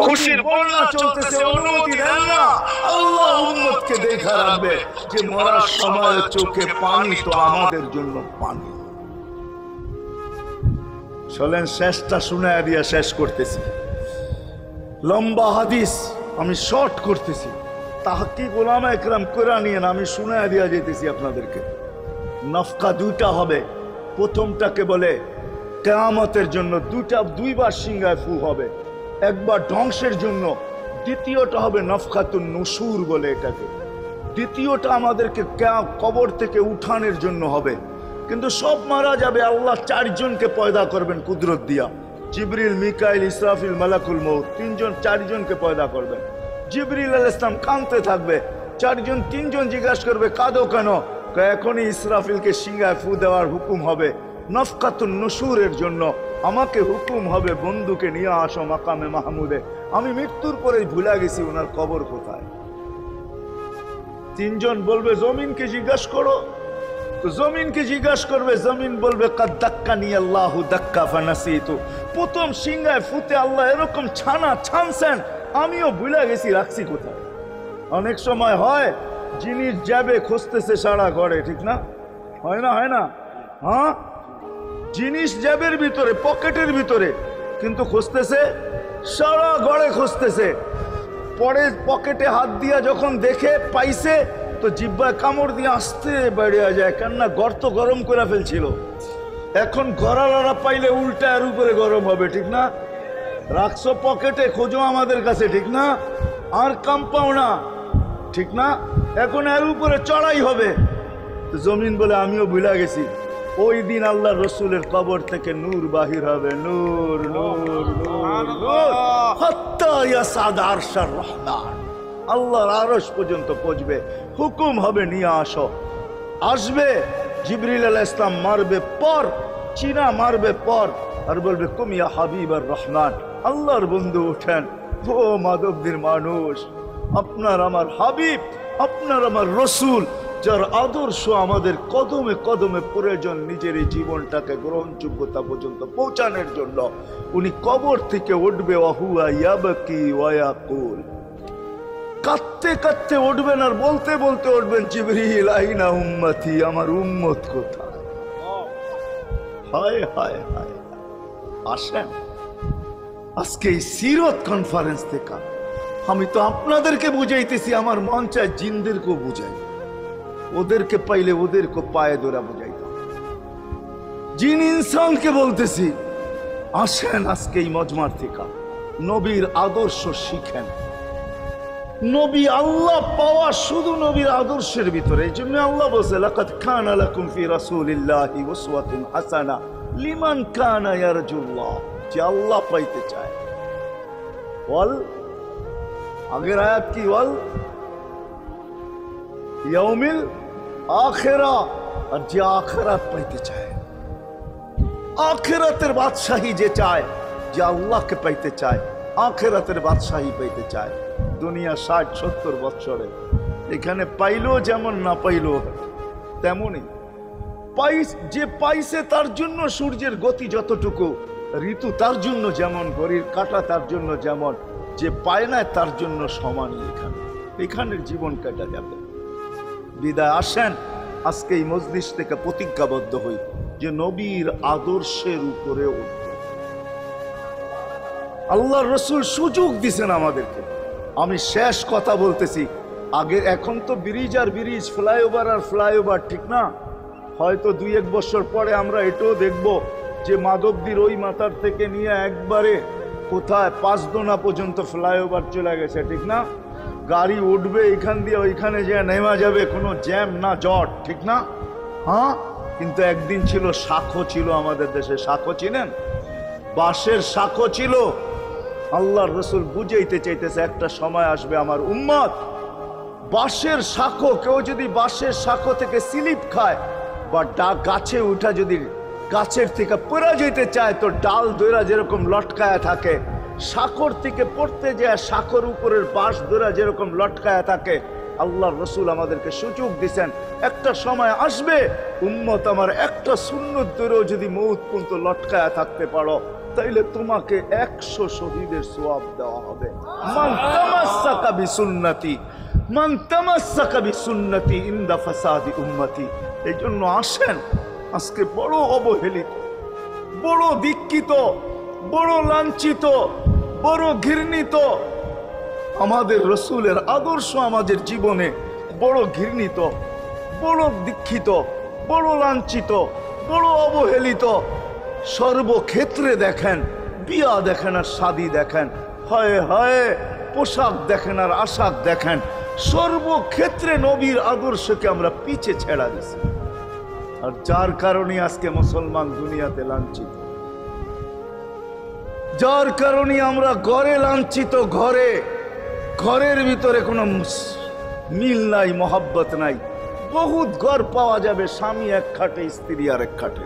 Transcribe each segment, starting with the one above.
খুশির বন্যা চলতেছে, অনুমতি দেন না। আল্লাহ উম্মতকে দেখা রাখবে যে মরার সময় চোখে পানি তো আমাদের জন্য পানি। চলেন শেষটা শুনায়া দিয়া শেষ করতেছি। লম্বা হাদিস আমি শর্ট করতেছি, তাহকিক উলামা ইকরাম করে নিয়ে আমি শুনায়া দিয়া যেতেছি আপনাদেরকে। নফকা দুইটা হবে, প্রথমটাকে বলে কিয়ামতের জন্য, দুইবার সিংহায় ফু হবে, একবার ধ্বংসের জন্য, দ্বিতীয়টা হবে নফকাতুন নুশুর বলে এটাকে। দ্বিতীয়টা আমাদেরকে কবর থেকে উঠানোর জন্য হবে। কিন্তু সব মারা যাবে, আল্লাহ চারজনকে পয়দা করবেন কুদরত দিয়া, জিবরিল, মিকাইল, ইসরাফিল, মালাকুল মউত, চারজনকে পয়দা করবেন। জিবরিল আলাইহিস সালাম কাঁদতে থাকবে, তিনজন জিজ্ঞাসা করবে কাঁদো কেন? এখনই ইসরাফিলকে সিংহায় ফু দেওয়ার হুকুম হবে নফকাতুন নুশুরের জন্য। আমাকে হুকুম হবে বন্ধুকে নিয়ে আসো মাকামে মাহমুদে, আমি মৃত্যুর পরেই ভুলে গেছি ওনার কবর কোথায়। তিনজন বলবে জমিনকে জিজ্ঞাসা করো, তো জমিনকে জিজ্ঞাসা করবে, জমিন বলবে কাদ দাক্কানি আল্লাহু দাক্কা ফানাসিতু। প্রথম সিংহায় ফুতে আল্লাহ এরকম ছানছেন, আমিও ভুলে গেছি রাখছি কোথায়। অনেক সময় হয় জিনিস যাবে খুঁজতেছে সারা ঘরে, ঠিক না? হয় না? হয় না? হ্যাঁ, জিনিস জ্যাবের ভিতরে, পকেটের ভিতরে, কিন্তু খুঁজতেছে সারা ঘরে খুঁজতেছে। পরে পকেটে হাত দিয়া যখন দেখে পাইছে তো জিব্বায় কামড় দিয়ে আসতে বেরিয়ে যায়, কেননা গর্ত গরম করে ফেলছিল। এখন গড়ালড়া পাইলে উল্টা এর উপরে গরম হবে, ঠিক না? রাখছো পকেটে, খোঁজো আমাদের কাছে, ঠিক না? আর কাম পাও না, ঠিক না? এখন এর উপরে চড়াই হবে। তো জমিন বলে আমিও ভুলে গেছি। ওই দিন আল্লাহ রসুলের কবর থেকে নূর বাহির হবে, নূর নূর নূর নূর, হাত্তা ইয়াসাদ আরশার রহমান, আল্লাহর আরশ পর্যন্ত পৌঁছবে। হুকুম হবে নিয়ে আসো। আসবে জিবরিল আলাইহিস সালাম, মারবে পর, চিনা মারবে পর, আর বলবে কুম ইয়া হাবিবার রহমান, আল্লাহর বন্ধু ওঠেন। ও মাধবদের মানুষ, আপনার আমার হাবিব, আপনার আমার রসুল, যার আদর্শ আমাদের কদমে কদমে প্রয়োজন নিজের এই জীবনটাকে গ্রহণযোগ্যতা পর্যন্ত পৌঁছানোর জন্য, উনি কবর থেকে উঠবে, ওয়াহুয়া ইয়াবকি ওয়া ইয়াকুল, কাঁদতে কাঁদতে উঠবেন আর বলতে বলতে উঠবেন, জিবরিল আইনা উম্মতি, আমার উম্মত কোথায়? হায় হায় হায়। আসেন আজকে এই সিরত কনফারেন্স থেকে আমি তো আপনাদেরকে বুঝাইতেছি, আমার মন চায় জিনদেরকেও বুঝাই, ওদেরকে পাইলে ওদেরকে পায়ে ধরা বুঝাইতাম। জিন ইনসানকে বলতেছি, আসেন আজকে এই মজমার থেকে নবীর আদর্শ শিখেন। নবী আল্লাহ পাওয়া শুধু নবীর আদর্শের ভিতরে। এই জন্য আল্লাহ বলছে লাকাদ কানা লাকুম ফি রাসূলিল্লাহি উসওয়াতুন হাসানা লিমান কানা ইয়ারজুল্লাহ, যে আল্লাহ পাইতে চায়। বল আগের আয়াত কি? বল ইয়াউমিল আখিরা, আর যে আখিরাত পাইতে চায়, আখিরাতের বাদশাহী যে চায়, যে আল্লাহকে পাইতে চায়, আখিরাতের বাদশাহী পাইতে চায়। দুনিয়া 60-70 বছরে এখানে পাইলো যেমন, না পাইলো তেমনই। যে পাইছে তার জন্য সূর্যের গতি যতটুকু, ঋতু তার জন্য যেমন, ঘড়ির কাঁটা তার জন্য যেমন, যে পায় না তার জন্য সমানই। এখানের জীবন কাটা যাবে। বিদায় আসেন আজকে এই মজলিস থেকে প্রতিজ্ঞাবদ্ধ হই যে নবীর আদর্শের উপরে উঠব। আল্লাহর রসুল সুযোগ দিছেন আমাদেরকে। আমি শেষ কথা বলতেছি, আগে এখন তো ব্রিজ আর ব্রিজ, ফ্লাইওভার আর ফ্লাইওভার, ঠিক না? হয়তো 2-1 বছর পরে আমরা এটাও দেখব যে মাধবদীর ওই মাথার থেকে নিয়ে একবারে কোথায় পাঁচদোনা পর্যন্ত ফ্লাইওভার চলে গেছে, ঠিক না? গাড়ি উঠবে এখান দিয়ে ওইখানে যে নেমা যাবে, কোনো জ্যাম না জট, ঠিক না? হ্যাঁ, কিন্তু একদিন ছিল শাখো, ছিল আমাদের দেশে শাখো, চিনেন? বাঁশের শাখো ছিল। আল্লাহর রসুল বুঝাইতে চাইতেছে একটা সময় আসবে আমার উম্মত বাঁশের শাখো, কেউ যদি বাঁশের শাখো থেকে স্লিপ খায় বা গাছে উঠা যদি গাছের থেকে পড়ে যেতে চায়, তো ডাল দইরা যেরকম লটকায়া থাকে, শাখর থেকে পড়তে যায় শাখর উপরের বাঁশ দইরা যেরকম লটকায়া থাকে, আল্লাহর রসুল আমাদেরকে সুযোগ দিচ্ছেন একটা সময় আসবে উম্মত আমার একটা সুন্নত দইরেও যদি মউত পর্যন্ত লটকায়া থাকতে পারো, তাইলে তোমাকে 100 শহীদের সওয়াব দেওয়া হবে। মান তামাসসাকা বিসুন্নতি, মান তামাসসাকা বিসুন্নতি ইনদা ফাসাদি উম্মতি। এই জন্য আসেন, আজকে বড় অবহেলিত, বড় দীক্ষিত, বড় লাঞ্ছিত, বড় ঘৃণিত আমাদের রসুলের আদর্শ আমাদের জীবনে বড় ঘৃণিত, বড় দীক্ষিত, বড় লাঞ্ছিত, বড় অবহেলিত। সর্বক্ষেত্রে দেখেন, বিয়া দেখেন আর শাদী দেখেন, হয় হয় পোশাক দেখেন আর আশাক দেখেন, সর্বক্ষেত্রে নবীর আদর্শকে আমরা পিছে ছেড়া দিছি। আর যার কারণে আজকে মুসলমান দুনিয়াতে লাঞ্ছিত, যার কারণে আমরা ঘরে লাঞ্ছিত, ঘরের ভিতরে কোনো মিল নাই, মহাব্বত নাই। বহুত ঘর পাওয়া যাবে, স্বামী এক খাটে, স্ত্রী আর এক খাটে,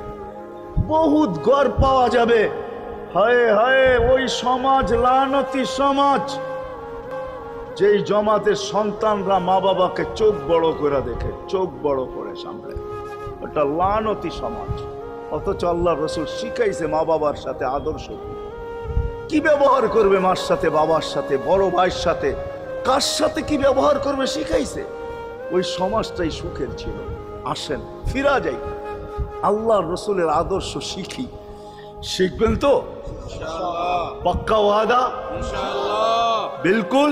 বহুত ঘর পাওয়া যাবে। হায় হায়, ওই সমাজ লানতি সমাজ, যেই জমাতের সন্তানরা মা বাবাকে চোখ বড় করে দেখে, চোখ বড় করে সামনে, ওটা লানতি সমাজ। অথচ আল্লাহ রসুল শিখাইছে মা বাবার সাথে আদর্শ কি ব্যবহার করবে, মার সাথে, বাবার সাথে, বড় ভাইয়ের সাথে, কার সাথে কি ব্যবহার করবে শিখাইছে। ওই সমাজটাই সুখের ছিল। আসেন ফিরা যাই, আল্লাহর রসুলের আদর্শ শিখি। শিখবেন তো পাক্কা ওয়াদা? বিলকুল।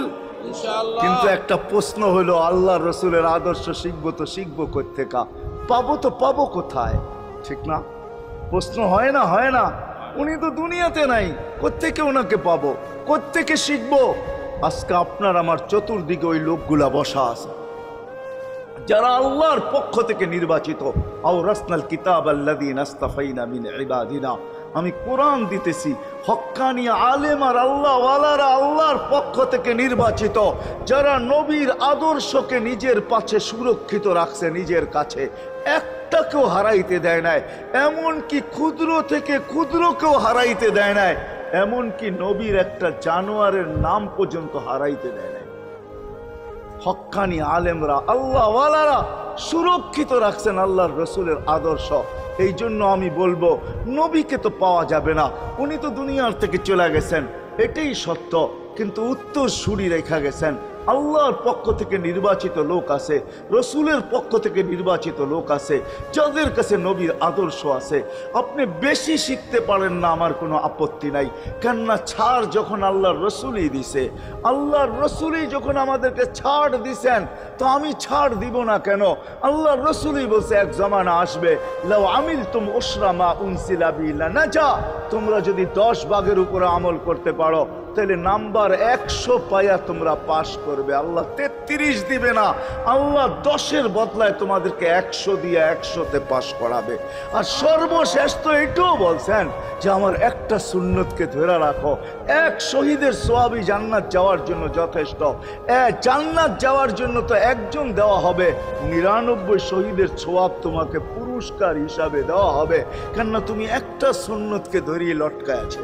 কিন্তু একটা প্রশ্ন হলো, আল্লাহর রসুলের আদর্শ শিখবো তো শিখবো কোত্থেকা, পাবো তো পাবো কোথায়? ঠিক না? প্রশ্ন হয় না? হয় না? উনি তো দুনিয়াতে নাই, কোত্থেকে ওনাকে পাবো, কোত্থেকে শিখবো? আজকে আপনার আমার চতুর্দিকে ওই লোকগুলা বসা আছে, যারা আল্লাহর পক্ষ থেকে নির্বাচিত। আওরাসনাল কিতাব আল্লাযীনা ইসতাফাইনা মিন ইবাদিনা। আমি কোরআন দিতেছি, হক্কানি আলেম আর আল্লাহ ওয়ালারা আল্লাহর পক্ষ থেকে নির্বাচিত, যারা নবীর আদর্শকে নিজের পাশে সুরক্ষিত রাখছে, নিজের কাছে একটাকেও হারাইতে দেয় নাই, এমনকি ক্ষুদ্র থেকে ক্ষুদ্রকেও হারাইতে দেয় নাই, এমনকি নবীর একটা জানোয়ারের নাম পর্যন্ত হারাইতে দেয় নাই। হক্কানি আলেমরা, আল্লাহ ওয়ালারা সুরক্ষিত রাখছেন আল্লাহর রসুলের আদর্শ। এই জন্য আমি বলবো, নবীকে তো পাওয়া যাবে না, উনি তো দুনিয়ার থেকে চলে গেছেন, এটাই সত্য। কিন্তু উত্তর সুরি রেখা গেছেন। আল্লাহর পক্ষ থেকে নির্বাচিত লোক আছে, রসুলের পক্ষ থেকে নির্বাচিত লোক আছে, যাদের কাছে নবীর আদর্শ আছে। আপনি বেশি শিখতে পারেন না, আমার কোনো আপত্তি নাই। কেননা ছাড় যখন আল্লাহর রসুলই দিছে, আল্লাহর রসুলই যখন আমাদেরকে ছাড় দিছেন, তো আমি ছাড় দিব না কেন? আল্লাহর রসুলই বলছে, এক জামানা আসবে, লাউ আমিলতুম উশরা মা উনসিলা বি লানাজা। তোমরা যদি 10 ভাগের উপরে আমল করতে পারো, তাহলে নাম্বার 100 পাইয়া তোমরা পাশ করবে। আল্লাহ 33 দিবে না, আল্লাহ 10-এর বদলায় তোমাদেরকে 100 দিয়ে 100-তে পাশ করাবে। আর সর্বশেষ তো এটাও বলছেন যে আমার একটা সুন্নতকে ধরে রাখো, এক শহীদের সওয়াবই জান্নাত যাওয়ার জন্য যথেষ্ট। জান্নাত যাওয়ার জন্য তো একজন দেওয়া হবে, 99 শহীদের সওয়াব তোমাকে পুরস্কার হিসাবে দেওয়া হবে। কেননা তুমি একটা সুন্নতকে ধরিয়ে লটকায় আছে।